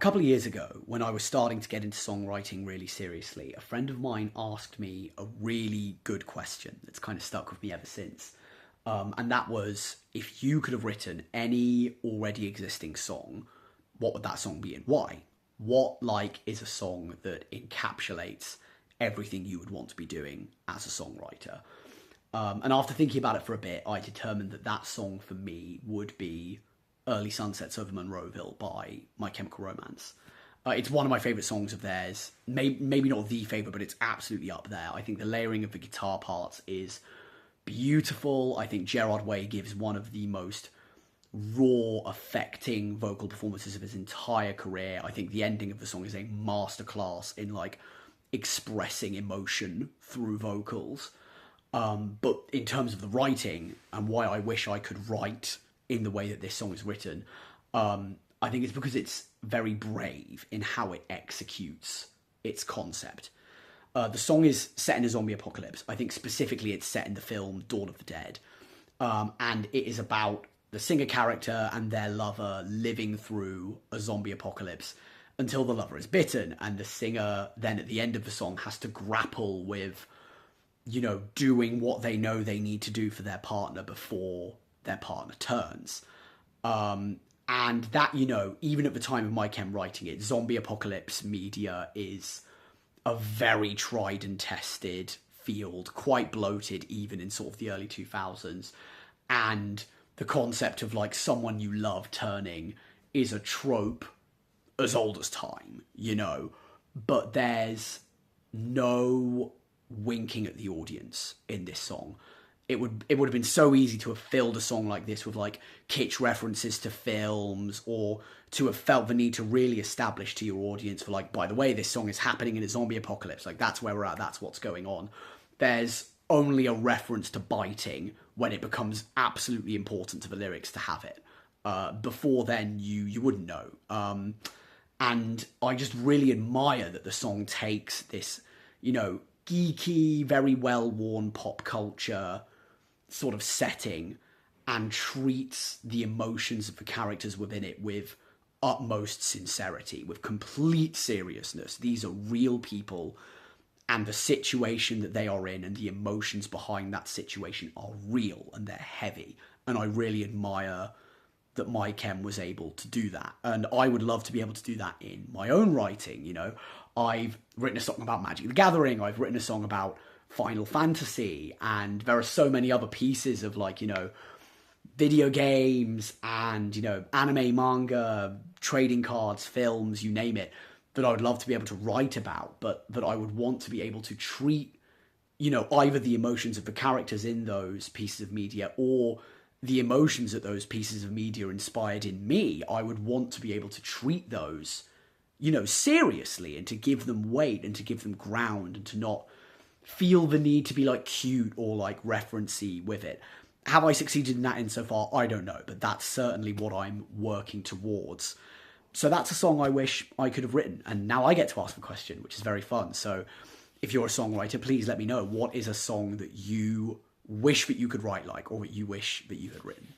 couple of years ago, when I was starting to get into songwriting really seriously, a friend of mine asked me a really good question that's kind of stuck with me ever since. And that was, if you could have written any already existing song, what would that song be and why? What, is a song that encapsulates everything you would want to be doing as a songwriter? And after thinking about it for a bit, I determined that that song for me would be Early Sunsets Over Monroeville by My Chemical Romance. It's one of my favourite songs of theirs. Maybe not the favourite, but it's absolutely up there. I think the layering of the guitar parts is beautiful. I think Gerard Way gives one of the most raw, affecting vocal performances of his entire career. I think the ending of the song is a masterclass in expressing emotion through vocals. But in terms of the writing and why I wish I could write in the way that this song is written, I think it's because it's very brave in how it executes its concept. The song is set in a zombie apocalypse. I think specifically it's set in the film Dawn of the Dead. And it is about the singer character and their lover living through a zombie apocalypse until the lover is bitten. And the singer then at the end of the song has to grapple with, doing what they know they need to do for their partner before their partner turns. And that, even at the time of My Chem writing it, zombie apocalypse media is a very tried and tested field, quite bloated even in sort of the early 2000s. And the concept of someone you love turning is a trope as old as time, but there's no winking at the audience in this song. It would have been so easy to have filled a song like this with kitsch references to films, or to have felt the need to really establish to your audience for by the way, this song is happening in a zombie apocalypse. That's where we're at. That's what's going on. There's only a reference to biting when it becomes absolutely important to the lyrics to have it. Before then, you wouldn't know. And I just really admire that the song takes this, geeky, very well-worn pop culture sort of setting and treats the emotions of the characters within it with utmost sincerity, with complete seriousness. These are real people, and the situation that they are in and the emotions behind that situation are real and they're heavy. And I really admire that My Chem was able to do that. And I would love to be able to do that in my own writing, I've written a song about Magic the Gathering, I've written a song about Final Fantasy, and there are so many other pieces of video games and, anime, manga, trading cards, films, you name it, that I would love to be able to write about, but that I would want to be able to treat, either the emotions of the characters in those pieces of media or the emotions that those pieces of media inspired in me. I would want to be able to treat those, seriously, and to give them weight and to give them ground and to not feel the need to be cute or referencey with it. Have I succeeded in that insofar? I don't know, but that's certainly what I'm working towards. So that's a song I wish I could have written, and now I get to ask the question, which is very fun. So if you're a songwriter, please let me know, what is a song that you wish that you could write or that you wish that you had written?